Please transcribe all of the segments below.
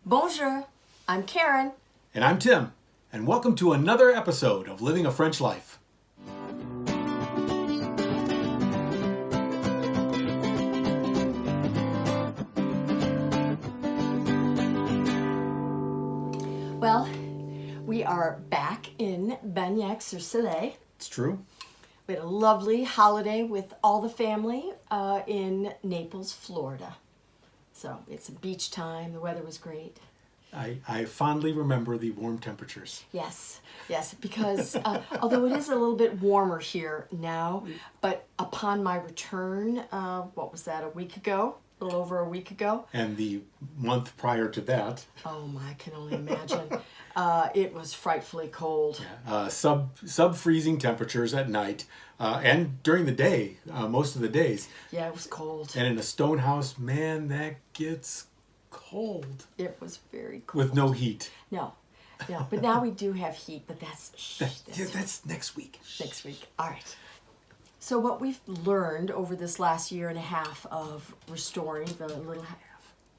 Bonjour, I'm Karen. And I'm Tim, and welcome to another episode of Living a French Life. Well, we are back in Bagnac-sur-Célé. It's true. We had a lovely holiday with all the family in Naples, Florida. So it's a beach time. The weather was great. I fondly remember the warm temperatures. Yes, because although it is a little bit warmer here now, but upon my return, what was that, a little over a week ago? And the month prior to that, Oh my, I can only imagine. It was frightfully cold. sub-freezing temperatures at night and during the day, most of the days. Yeah, it was cold. And in a stone house, man, that gets cold. It was very cold. With no heat. No, but now we do have heat, but that's next week. next week. All right. So what we've learned over this last year and a half of restoring the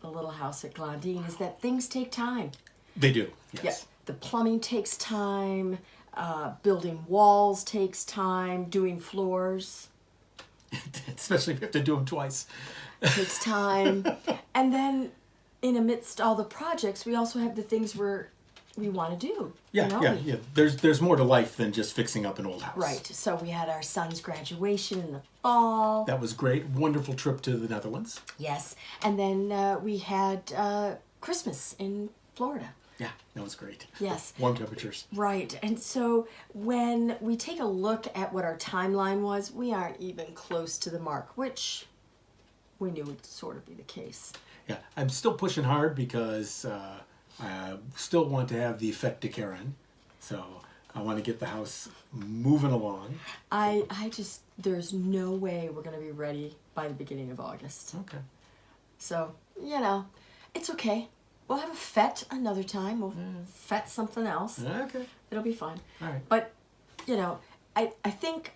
little house at Glandines is that things take time. They do, yes. Yeah, the plumbing takes time, building walls takes time, doing floors Especially if you have to do them twice. takes time. And then in amidst all the projects, we also have the things we want to do. Yeah. There's more to life than just fixing up an old house. Right. So we had our son's graduation in the fall. That was great. Wonderful trip to the Netherlands. Yes. And then we had Christmas in Florida. Yeah, that was great. Yes. Warm temperatures. Right. And so when we take a look at what our timeline was, we aren't even close to the mark, which we knew would sort of be the case. Yeah, I'm still pushing hard because I still want to have the effect de Karen. So I want to get the house moving along. I just, there's no way we're going to be ready by the beginning of August. Okay. So, it's okay. We'll have a fete another time. We'll fete something else. Okay. It'll be fine. All right. But, I think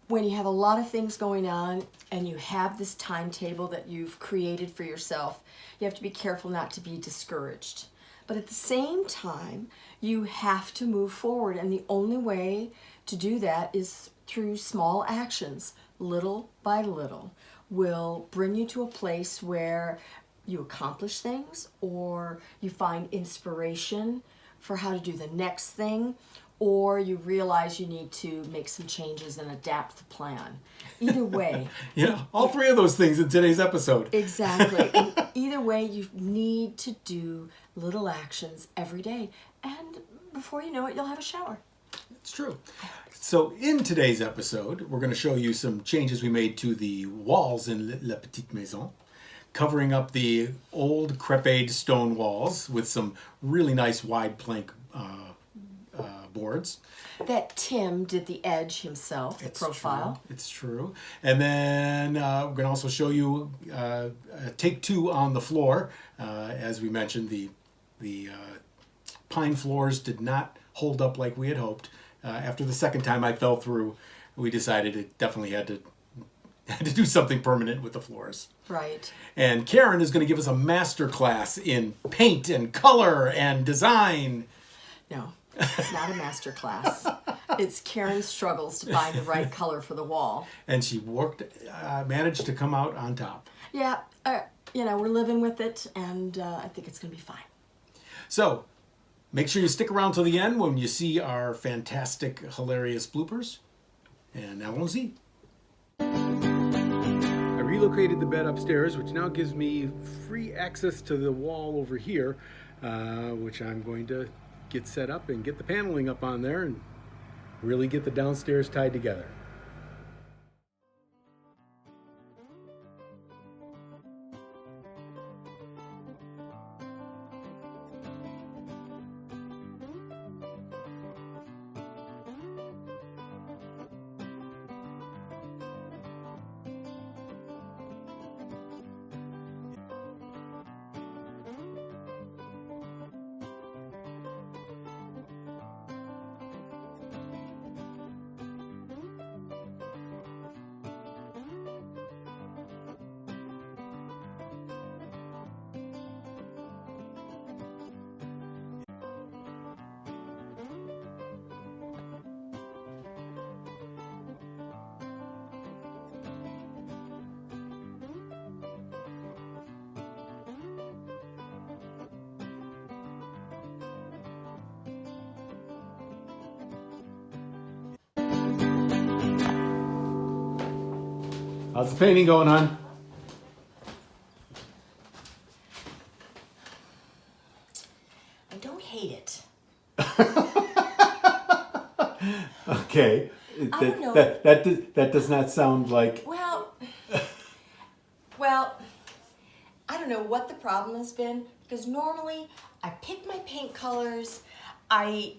when you have a lot of things going on and you have this timetable that you've created for yourself, you have to be careful not to be discouraged. But at the same time, you have to move forward. And the only way to do that is through small actions. Little by little will bring you to a place where you accomplish things or you find inspiration for how to do the next thing, or you realize you need to make some changes and adapt the plan. Either way. Yeah, all three of those things in today's episode. Exactly. And either way, you need to do little actions every day. And before you know it, you'll have a shower. It's true. So in today's episode, we're going to show you some changes we made to the walls in La Petite Maison, covering up the old creped stone walls with some really nice wide plank boards. That Tim did the edge himself, the profile. True. It's true. And then we're going to also show you take two on the floor. As we mentioned, the pine floors did not hold up like we had hoped. After the second time I fell through, we decided it definitely had to do something permanent with the floors. Right. And Karen is going to give us a master class in paint and color and design. No, it's not a master class. It's Karen's struggles to find the right color for the wall. And she managed to come out on top. Yeah, we're living with it, and I think it's going to be fine. So, make sure you stick around till the end when you see our fantastic, hilarious bloopers. And allons-y. I relocated the bed upstairs, which now gives me free access to the wall over here, which I'm going to get set up and get the paneling up on there and really get the downstairs tied together. How's the painting going on? I don't hate it. Okay. I don't know. That does not sound like... Well, I don't know what the problem has been, because normally I pick my paint colors, I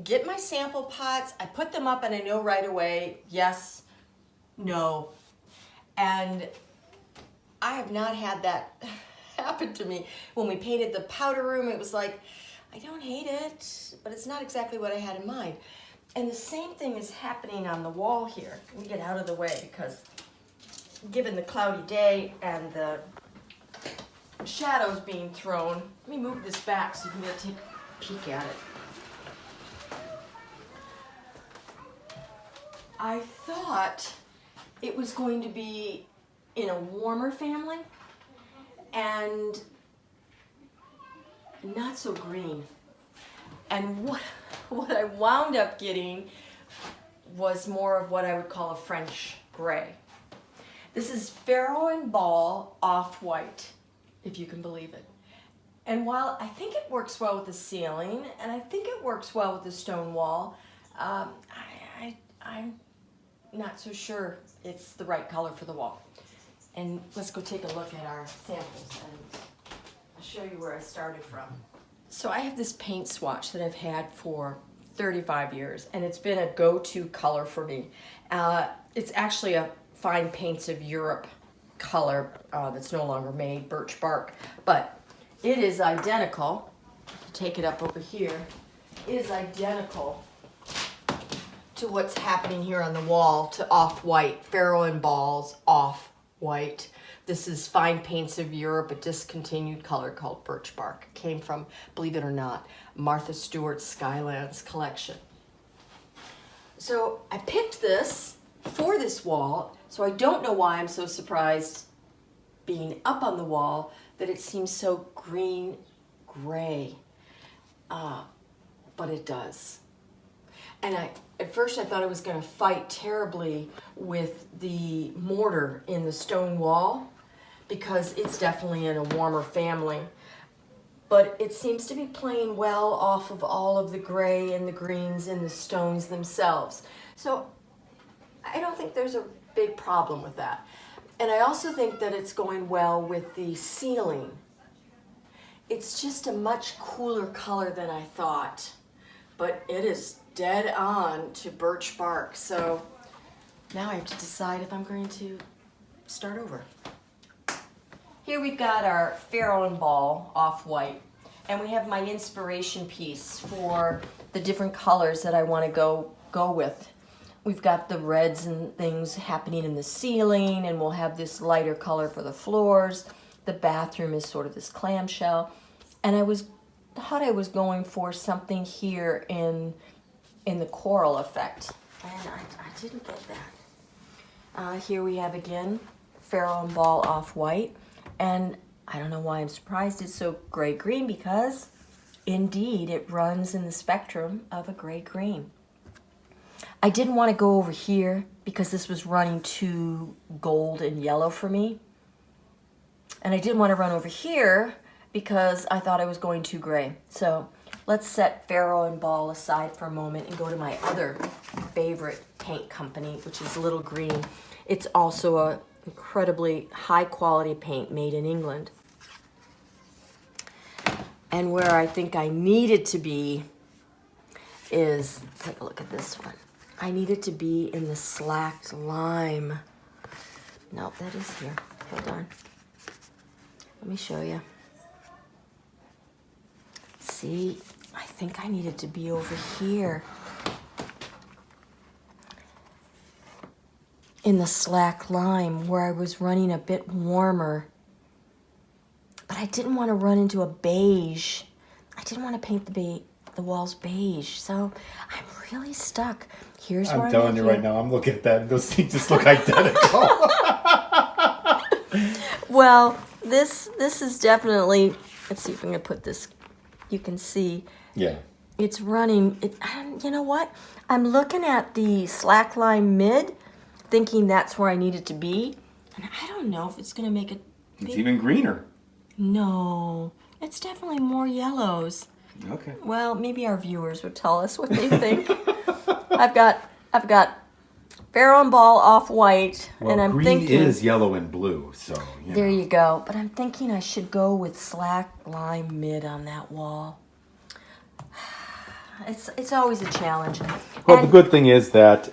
get my sample pots, I put them up and I know right away, yes, no. And I have not had that happen to me. When we painted the powder room, it was like, I don't hate it, but it's not exactly what I had in mind. And the same thing is happening on the wall here. Let me get out of the way, because given the cloudy day and the shadows being thrown, let me move this back so you can get a take a peek at it. I thought it was going to be in a warmer family and not so green. And what I wound up getting was more of what I would call a French gray. This is Farrow Ball off-white, if you can believe it. And while I think it works well with the ceiling, and I think it works well with the stone wall, I'm not so sure it's the right color for the wall. And let's go take a look at our samples, and I'll show you where I started from. So I have this paint swatch that I've had for 35 years, and it's been a go-to color for me. It's actually a Fine Paints of Europe color that's no longer made, birch bark, but it is identical. Take it up over here. It is identical to what's happening here on the wall, to off-white, Farrow Ball's off-white. This is Fine Paints of Europe, a discontinued color called birch bark. It came from, believe it or not, Martha Stewart's Skyland's collection. So I picked this for this wall, so I don't know why I'm so surprised being up on the wall that it seems so green-gray, but it does. And at first I thought I was going to fight terribly with the mortar in the stone wall, because it's definitely in a warmer family. But it seems to be playing well off of all of the gray and the greens and the stones themselves. So I don't think there's a big problem with that. And I also think that it's going well with the ceiling. It's just a much cooler color than I thought, but it is dead on to birch bark. So now I have to decide if I'm going to start over. Here we've got our Farrow Ball off-white, and we have my inspiration piece for the different colors that I want to go with. We've got the reds and things happening in the ceiling, and we'll have this lighter color for the floors. The bathroom is sort of this clamshell, and I thought I was going for something here in the coral effect, and I didn't get that. Here we have again Farrow Ball off-white, and I don't know why I'm surprised it's so gray-green, because indeed it runs in the spectrum of a gray-green. I didn't want to go over here because this was running too gold and yellow for me, and I didn't want to run over here because I thought I was going too gray. So let's set Farrow Ball aside for a moment and go to my other favorite paint company, which is Little Greene. It's also a incredibly high quality paint made in England. And where I think I needed to be is, take a look at this one. I needed to be in the slacked lime. No, that is here. Hold on. Let me show you. See, I think I needed to be over here in the slack lime, where I was running a bit warmer. But I didn't want to run into a beige. I didn't want to paint the walls beige. So I'm really stuck. Here's where I'm telling you right now, I'm looking at that, and those things just look identical. Well, this is definitely, let's see if I'm going to put this, you can see. Yeah. It's running, you know what? I'm looking at the slack line mid, thinking that's where I need it to be, And I don't know if it's going to make a big... It's even greener. No, it's definitely more yellows. Okay. Well, maybe our viewers would tell us what they think. I've got Farrow Ball off-white, Well, and I'm green thinking... is yellow and blue, so, There you go. But I'm thinking I should go with slack lime mid on that wall. It's always a challenge. Well, the good thing is that,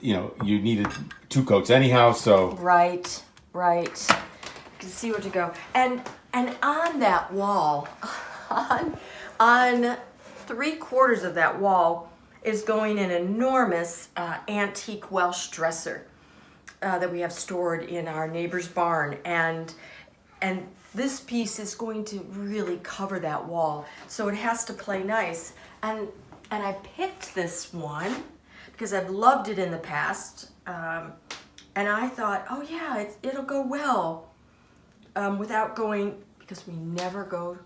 you needed 2 coats anyhow, so... Right. To see where to go. And on that wall, on 3/4 of that wall is going an enormous antique Welsh dresser that we have stored in our neighbor's barn, and this piece is going to really cover that wall, so it has to play nice. And I picked this one because I've loved it in the past, and I thought, oh yeah, it'll go well without going, because we never go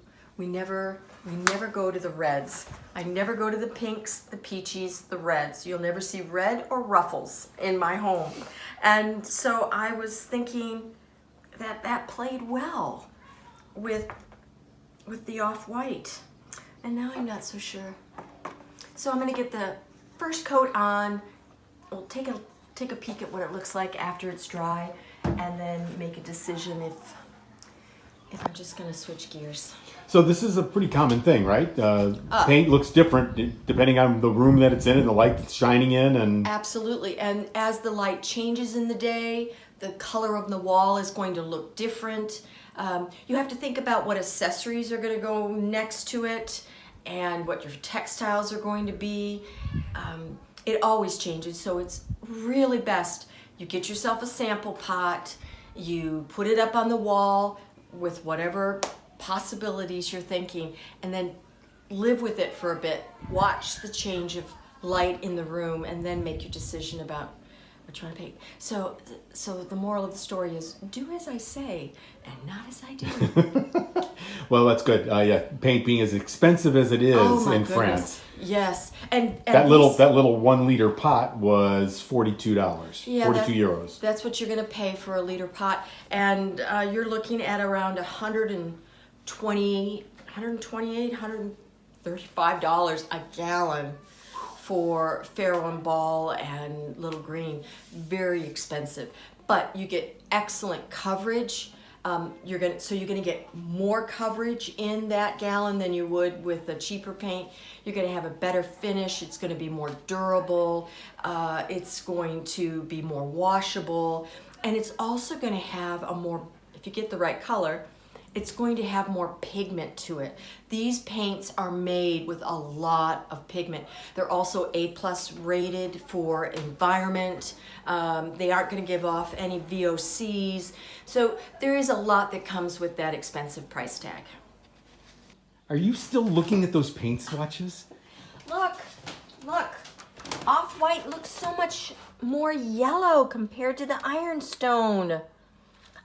to the reds. I never go to the pinks, the peaches, the reds. You'll never see red or ruffles in my home. And so I was thinking that played well with the off-white. And now I'm not so sure. So I'm gonna get the first coat on. We'll take a peek at what it looks like after it's dry, and then make a decision if I'm just gonna switch gears. So this is a pretty common thing, right? Paint looks different depending on the room that it's in and the light that's shining in. And Absolutely, and as the light changes in the day, the color of the wall is going to look different. You have to think about what accessories are gonna go next to it and what your textiles are going to be. It always changes, so it's really best you get yourself a sample pot, you put it up on the wall with whatever possibilities you're thinking, and then live with it for a bit. Watch the change of light in the room, and then make your decision about what you want to paint. So the moral of the story is, do as I say and not as I do. well, that's good. Paint being as expensive as it is in France. Yes, and that little 1 liter pot was $42. Yeah, 42 euros. That's what you're going to pay for a liter pot, and you're looking at around $128, $135 a gallon for Farrow Ball and Little Greene. Very expensive, but you get excellent coverage. You're gonna get more coverage in that gallon than you would with a cheaper paint. You're gonna have a better finish. It's gonna be more durable. It's going to be more washable, and it's also gonna have a more, if you get the right color, it's going to have more pigment to it. These paints are made with a lot of pigment. They're also A+ rated for environment. They aren't gonna give off any VOCs. So there is a lot that comes with that expensive price tag. Are you still looking at those paint swatches? Look. Off-white looks so much more yellow compared to the ironstone.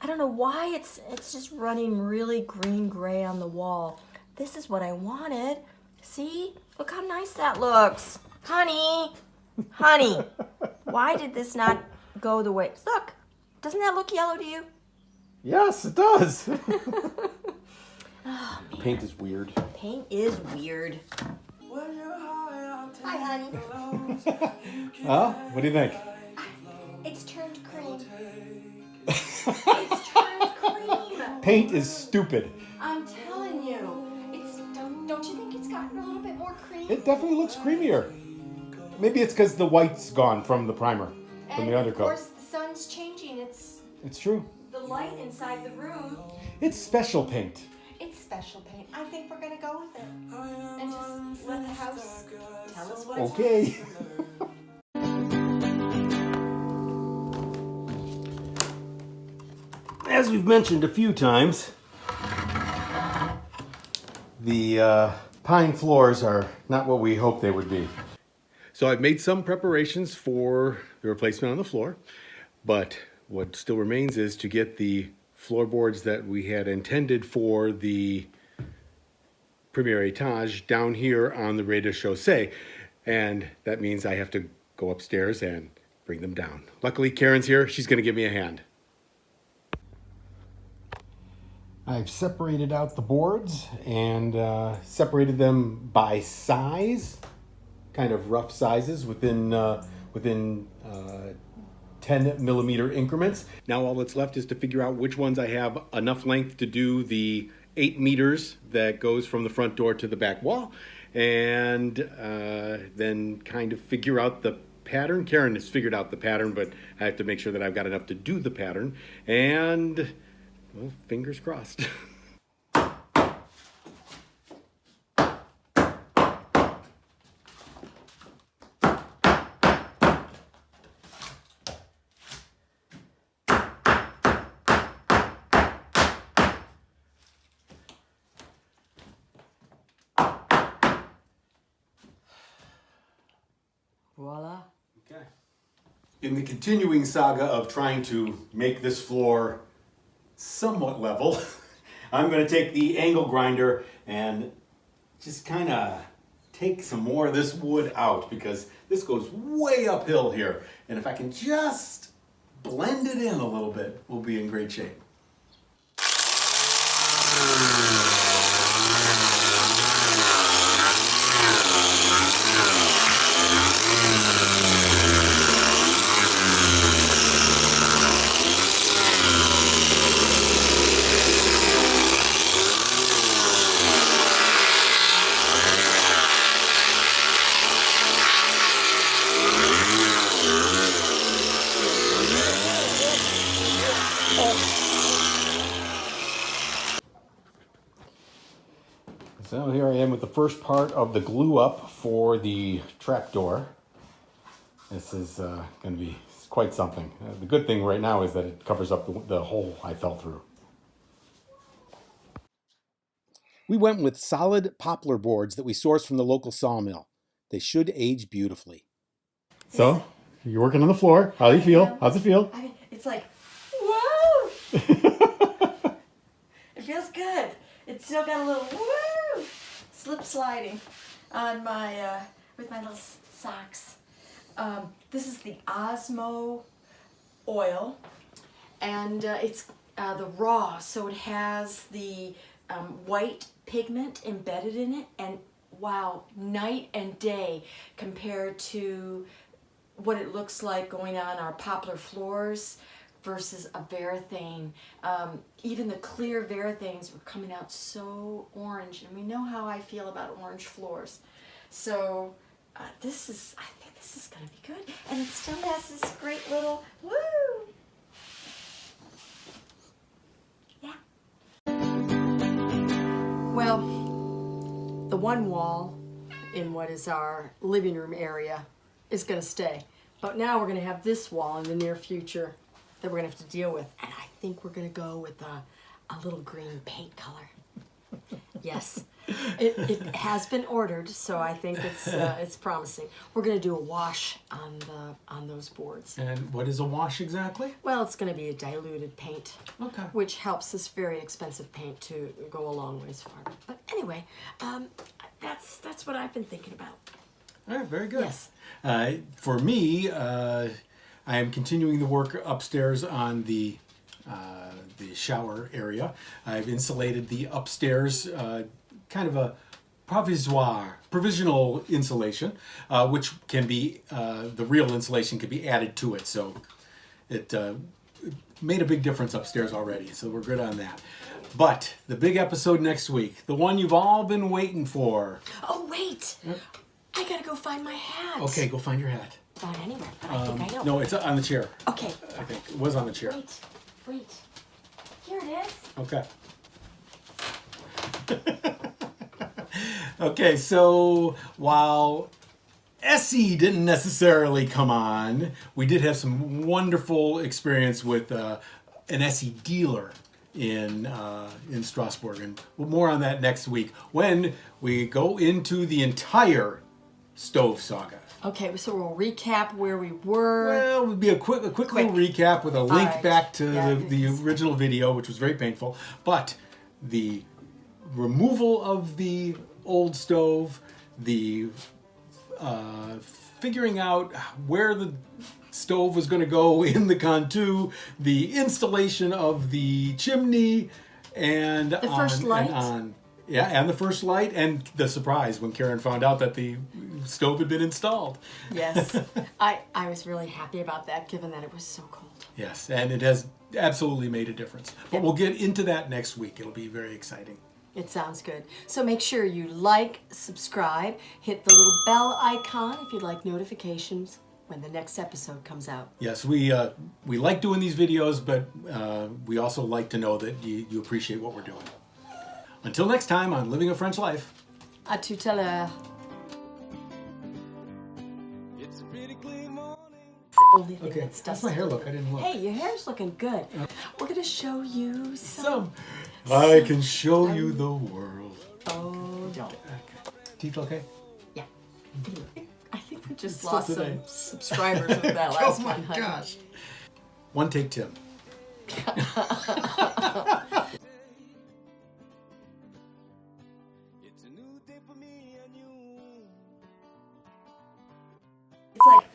I don't know why it's just running really green-gray on the wall. This is what I wanted. See? Look how nice that looks. Honey, why did this not go the way? Look, doesn't that look yellow to you? Yes, it does. Oh, man. Paint is weird. Paint is weird. Hi, honey. Huh? What do you think? It's turned cream. It's turned cream. Paint is stupid. I'm telling you. Don't you think it's gotten a little bit more cream? It definitely looks creamier. Maybe it's because the white's gone from the primer, from the undercoat. Of course, the sun's changing. It's true. The light inside the room. It's special paint. It's special paint. I think we're gonna go with it and just let the house tell us what it Okay. As we've mentioned a few times, the pine floors are not what we hoped they would be. So I've made some preparations for the replacement on the floor, but what still remains is to get the floorboards that we had intended for the premier etage down here on the rez-de-chaussee, and that means I have to go upstairs and bring them down. Luckily, Karen's here. She's going to give me a hand. I've separated out the boards and separated them by size, kind of rough sizes within 10 millimeter increments. Now all that's left is to figure out which ones I have enough length to do the 8 meters that goes from the front door to the back wall, and then kind of figure out the pattern. Karen has figured out the pattern, but I have to make sure that I've got enough to do the pattern, and well, fingers crossed. Voila. Okay. In the continuing saga of trying to make this floor somewhat level, I'm going to take the angle grinder and just kind of take some more of this wood out, because this goes way uphill here. And if I can just blend it in a little bit, we'll be in great shape. So here I am with the first part of the glue up for the trapdoor. This is going to be quite something. The good thing right now is that it covers up the hole I fell through. We went with solid poplar boards that we sourced from the local sawmill. They should age beautifully. So, you're working on the floor. How do you feel? How's it feel? I mean, it's like, whoa! It feels good. It's still got a little woo slip sliding on my with my little socks. This is the Osmo oil, and it's the raw, so it has the white pigment embedded in it, and wow, night and day compared to what it looks like going on our poplar floors versus a varathane. Even the clear varathanes were coming out so orange, and we know how I feel about orange floors. So I think this is gonna be good, and it still has this great little woo. Yeah. Well, the one wall in what is our living room area is gonna stay, but now we're gonna have this wall in the near future that we're gonna have to deal with, and I think we're gonna go with a little green paint color. Yes, it has been ordered, so I think it's promising. We're gonna do a wash on those boards. And what is a wash exactly? Well, it's gonna be a diluted paint, Okay. which helps this very expensive paint to go a long ways farther. But anyway, that's what I've been thinking about. All right, very good. Yes. For me, I am continuing the work upstairs on the shower area. I've insulated the upstairs, kind of a provisional insulation, which can be, the real insulation can be added to it. So it made a big difference upstairs already. So we're good on that. But the big episode next week, the one you've all been waiting for. Oh wait, I gotta go find my hat. Okay, go find your hat. Not anywhere, but I think I know. No, it's on the chair. Okay. I think it was on the chair. Wait. Here it is. Okay. Okay, so while Essie didn't necessarily come on, we did have some wonderful experience with an Essie dealer in Strasbourg, and more on that next week when we go into the entire stove saga. Okay, so we'll recap where we were. Well, it would be a quick little recap with a link right. back to Yeah, the original video, which was very painful. But the removal of the old stove, the figuring out where the stove was going to go in the cantu, the installation of the chimney, And The first light. And the first light, and the surprise when Karen found out that the stove had been installed. Yes. I was really happy about that, given that it was so cold. Yes, and it has absolutely made a difference. But Yep. we'll get into that next week. It'll be very exciting. It sounds good. So make sure you like, subscribe, hit the little bell icon if you'd like notifications when the next episode comes out. Yes, we like doing these videos, but we also like to know that you appreciate what we're doing. Until next time on Living a French Life. À tout à l'heure. It's a pretty clean morning. It's the only thing Okay, that's how's my hair look? I didn't look. Hey, your hair's looking good. We're going to show you some. I can show you the world. Oh, no. Teeth okay? Yeah. I think we just Still lost today. some subscribers with that last Oh my one. honey. gosh. One take, Tim. It's a new day for me and you. It's like,